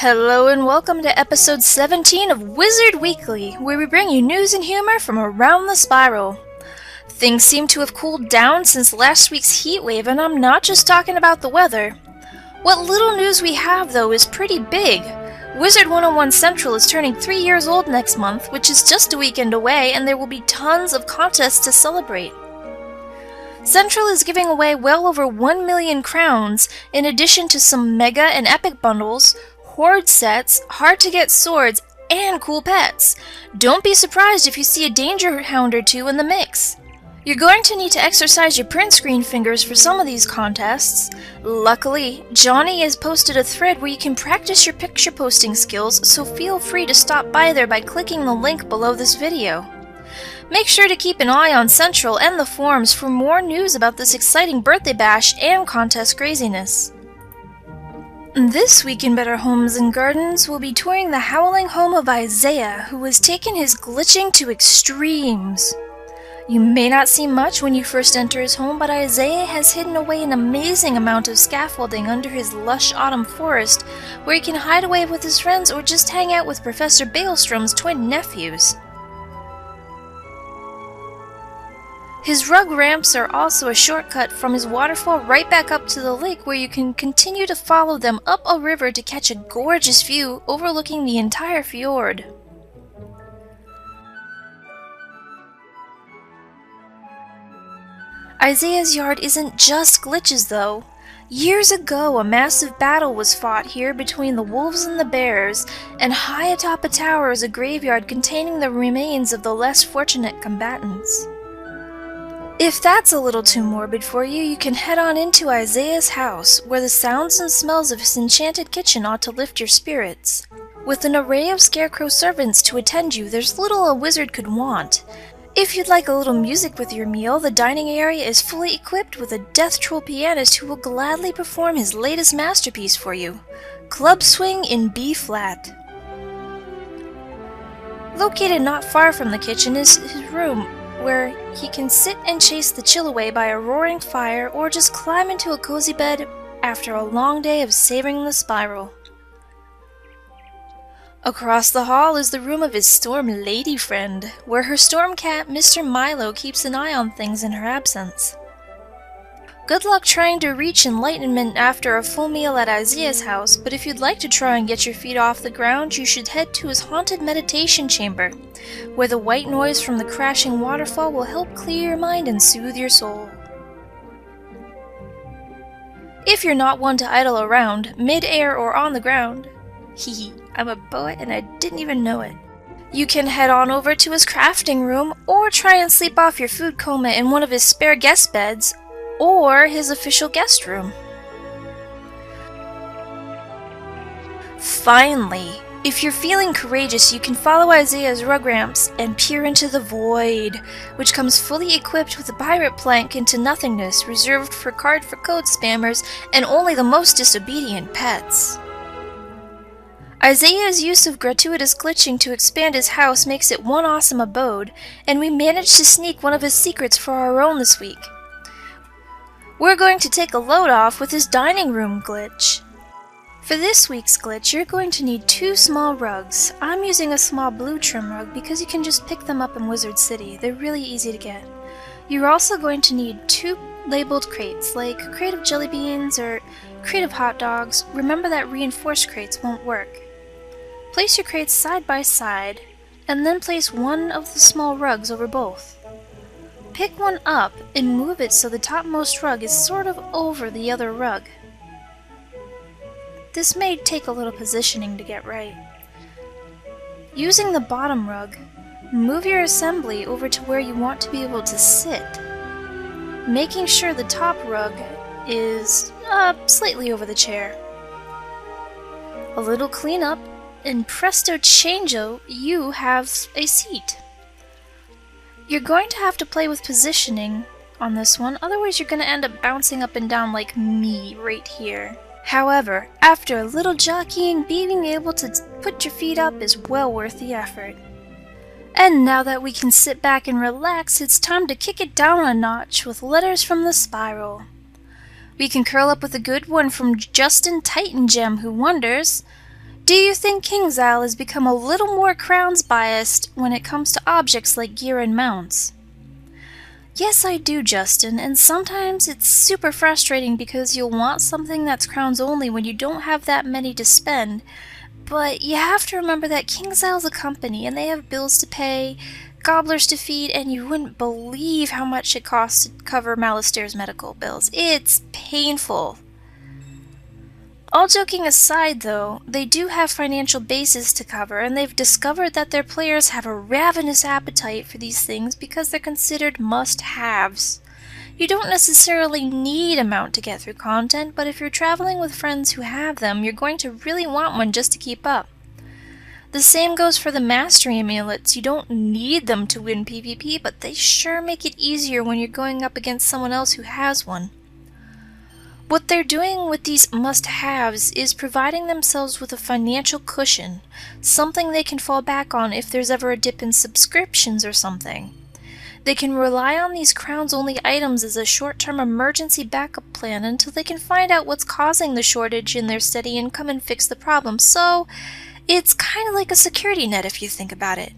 Hello and welcome to episode 17 of Wizard Weekly, where we bring you news and humor from around the spiral. Things seem to have cooled down since last week's heat wave, and I'm not just talking about the weather. What little news we have, though, is pretty big. Wizard101 Central is turning 3 years old next month, which is just a weekend away, and there will be tons of contests to celebrate. Central is giving away well over 1 million crowns, in addition to some mega and epic bundles, horde sets, hard-to-get swords, and cool pets. Don't be surprised if you see a danger hound or two in the mix. You're going to need to exercise your print screen fingers for some of these contests. Luckily, Johnny has posted a thread where you can practice your picture posting skills, so feel free to stop by there by clicking the link below this video. Make sure to keep an eye on Central and the forums for more news about this exciting birthday bash and contest craziness. This week in Better Homes and Gardens, we'll be touring the Howling home of Isiah, who has taken his glitching to extremes. You may not see much when you first enter his home, but Isiah has hidden away an amazing amount of scaffolding under his lush autumn forest, where he can hide away with his friends or just hang out with Professor Baelstrom's twin nephews. His rug ramps are also a shortcut from his waterfall right back up to the lake, where you can continue to follow them up a river to catch a gorgeous view overlooking the entire fjord. Isiah's yard isn't just glitches though. Years ago, a massive battle was fought here between the wolves and the bears, and high atop a tower is a graveyard containing the remains of the less fortunate combatants. If that's a little too morbid for you, you can head on into Isiah's house, where the sounds and smells of his enchanted kitchen ought to lift your spirits. With an array of scarecrow servants to attend you, there's little a wizard could want. If you'd like a little music with your meal, the dining area is fully equipped with a death troll pianist who will gladly perform his latest masterpiece for you, Club Swing in B-flat. Located not far from the kitchen is his room, where he can sit and chase the chill away by a roaring fire or just climb into a cozy bed after a long day of savoring the spiral. Across the hall is the room of his storm lady friend, where her storm cat Mr. Milo keeps an eye on things in her absence. Good luck trying to reach enlightenment after a full meal at Isiah's house, but if you'd like to try and get your feet off the ground, you should head to his haunted meditation chamber, where the white noise from the crashing waterfall will help clear your mind and soothe your soul. If you're not one to idle around, mid-air or on the ground, hehe, I'm a poet and I didn't even know it. You can head on over to his crafting room, or try and sleep off your food coma in one of his spare guest beds, or his official guest room. Finally, if you're feeling courageous, you can follow Isiah's rug ramps and peer into the void, which comes fully equipped with a pirate plank into nothingness reserved for code spammers and only the most disobedient pets. Isiah's use of gratuitous glitching to expand his house makes it one awesome abode, and we managed to sneak one of his secrets for our own this week. We're going to take a load off with his dining room glitch. For this week's glitch, you're going to need 2 small rugs. I'm using a small blue trim rug because you can just pick them up in Wizard City. They're really easy to get. You're also going to need 2 labeled crates, like a crate of jelly beans or crate of hot dogs. Remember that reinforced crates won't work. Place your crates side by side, and then place one of the small rugs over both. Pick one up and move it so the topmost rug is sort of over the other rug. This may take a little positioning to get right. Using the bottom rug, move your assembly over to where you want to be able to sit, making sure the top rug is slightly over the chair. A little cleanup, and presto changeo, you have a seat. You're going to have to play with positioning on this one, otherwise you're going to end up bouncing up and down like me right here. However, after a little jockeying, being able to put your feet up is well worth the effort. And now that we can sit back and relax, it's time to kick it down a notch with letters from the spiral. We can curl up with a good one from Justin Titan Gem, who wonders, Do you think KingsIsle has become a little more crowns biased when it comes to objects like gear and mounts? Yes, I do, Justin, and sometimes it's super frustrating because you'll want something that's crowns only when you don't have that many to spend, but you have to remember that KingsIsle's a company and they have bills to pay, gobblers to feed, and you wouldn't believe how much it costs to cover Malister's medical bills. It's painful. All joking aside though, they do have financial bases to cover, and they've discovered that their players have a ravenous appetite for these things because they're considered must-haves. You don't necessarily need a mount to get through content, but if you're traveling with friends who have them, you're going to really want one just to keep up. The same goes for the mastery amulets. You don't need them to win PvP, but they sure make it easier when you're going up against someone else who has one. What they're doing with these must-haves is providing themselves with a financial cushion, something they can fall back on if there's ever a dip in subscriptions or something. They can rely on these crowns-only items as a short-term emergency backup plan until they can find out what's causing the shortage in their steady income and fix the problem, so it's kind of like a security net if you think about it.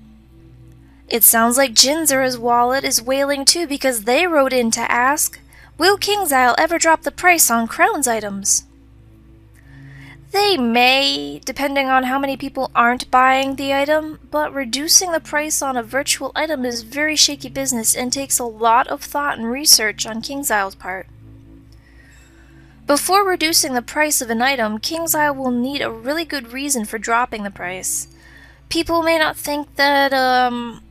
It sounds like Jinzera's wallet is wailing too because they wrote in to ask, will KingsIsle ever drop the price on crowns items? They may, depending on how many people aren't buying the item, but reducing the price on a virtual item is very shaky business and takes a lot of thought and research on KingsIsle's part. Before reducing the price of an item, KingsIsle will need a really good reason for dropping the price. People may not think that,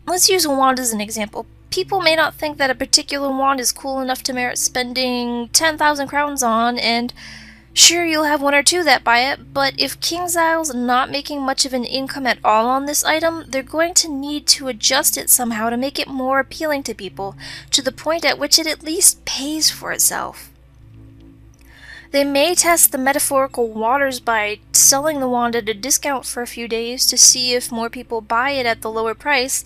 let's use a wand as an example. People may not think that a particular wand is cool enough to merit spending 10,000 crowns on, and sure, you'll have one or two that buy it, but if KingsIsle's not making much of an income at all on this item, they're going to need to adjust it somehow to make it more appealing to people, to the point at which it at least pays for itself. They may test the metaphorical waters by selling the wand at a discount for a few days to see if more people buy it at the lower price,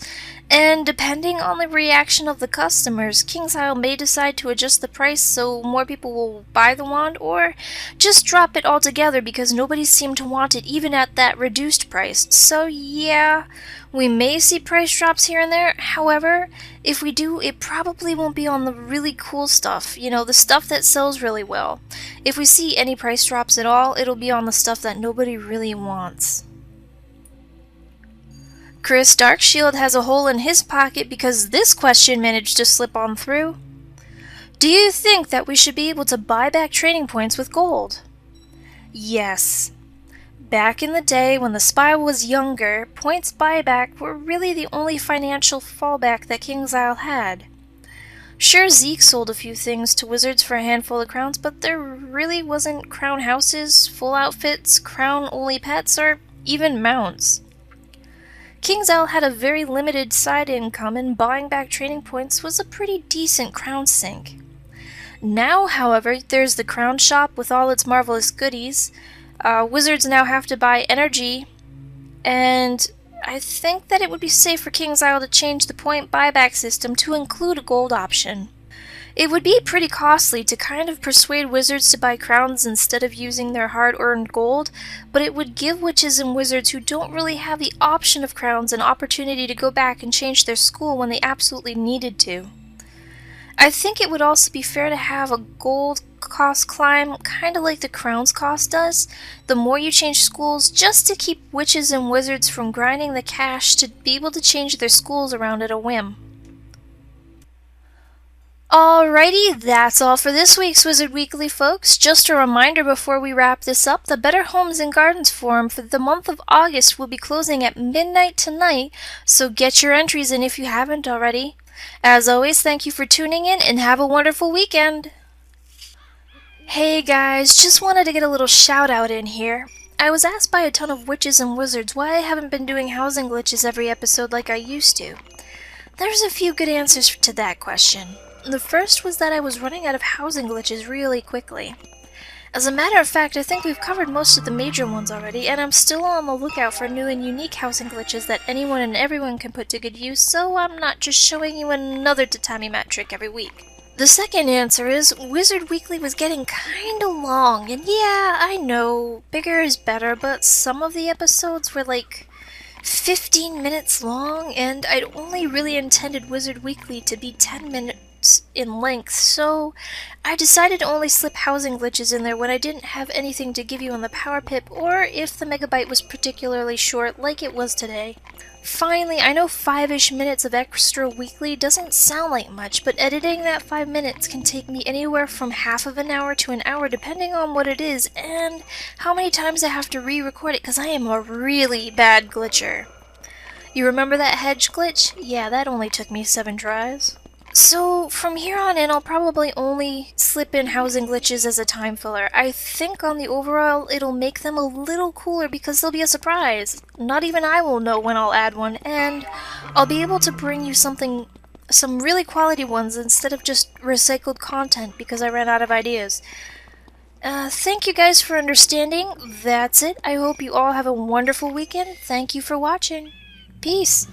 and depending on the reaction of the customers, KingsIsle may decide to adjust the price so more people will buy the wand, or just drop it altogether because nobody seemed to want it even at that reduced price. So yeah, we may see price drops here and there. However, if we do, it probably won't be on the really cool stuff, you know, the stuff that sells really well. If we see any price drops at all, it'll be on the stuff that nobody really wants. Chris Darkshield has a hole in his pocket because this question managed to slip on through. Do you think that we should be able to buy back training points with gold? Yes. Back in the day when the spy was younger, points buyback were really the only financial fallback that KingsIsle had. Sure, Zeke sold a few things to wizards for a handful of crowns, but there really wasn't crown houses, full outfits, crown-only pets, or even mounts. KingsIsle had a very limited side income, and buying back training points was a pretty decent crown sink. Now, however, there's the crown shop with all its marvelous goodies. Wizards now have to buy energy, and I think that it would be safe for KingsIsle to change the point buyback system to include a gold option. It would be pretty costly to kind of persuade wizards to buy crowns instead of using their hard-earned gold, but it would give witches and wizards who don't really have the option of crowns an opportunity to go back and change their school when they absolutely needed to. I think it would also be fair to have a gold cost climb, kind of like the crowns cost does, the more you change schools, just to keep witches and wizards from grinding the cash to be able to change their schools around at a whim. Alrighty, that's all for this week's Wizard Weekly, folks. Just a reminder before we wrap this up, the Better Homes and Gardens Forum for the month of August will be closing at midnight tonight, so get your entries in if you haven't already. As always, thank you for tuning in and have a wonderful weekend! Hey guys, just wanted to get a little shout out in here. I was asked by a ton of witches and wizards why I haven't been doing housing glitches every episode like I used to. There's a few good answers to that question. The first was that I was running out of housing glitches really quickly. As a matter of fact, I think we've covered most of the major ones already, and I'm still on the lookout for new and unique housing glitches that anyone and everyone can put to good use, so I'm not just showing you another tatami mat trick every week. The second answer is Wizard Weekly was getting kinda long, and yeah, I know, bigger is better, but some of the episodes were like 15 minutes long, and I'd only really intended Wizard Weekly to be 10 minutes in length, so I decided to only slip housing glitches in there when I didn't have anything to give you on the Power Pip, or if the megabyte was particularly short like it was today. Finally, I know 5-ish minutes of extra weekly doesn't sound like much, but editing that 5 minutes can take me anywhere from half of an hour to an hour depending on what it is and how many times I have to re-record it because I am a really bad glitcher. You remember that hedge glitch? Yeah, that only took me 7 tries. So from here on in, I'll probably only slip in housing glitches as a time filler. I think on the overall, it'll make them a little cooler because they'll be a surprise. Not even I will know when I'll add one, and I'll be able to bring you some really quality ones instead of just recycled content because I ran out of ideas. Thank you guys for understanding. That's it. I hope you all have a wonderful weekend. Thank you for watching. Peace.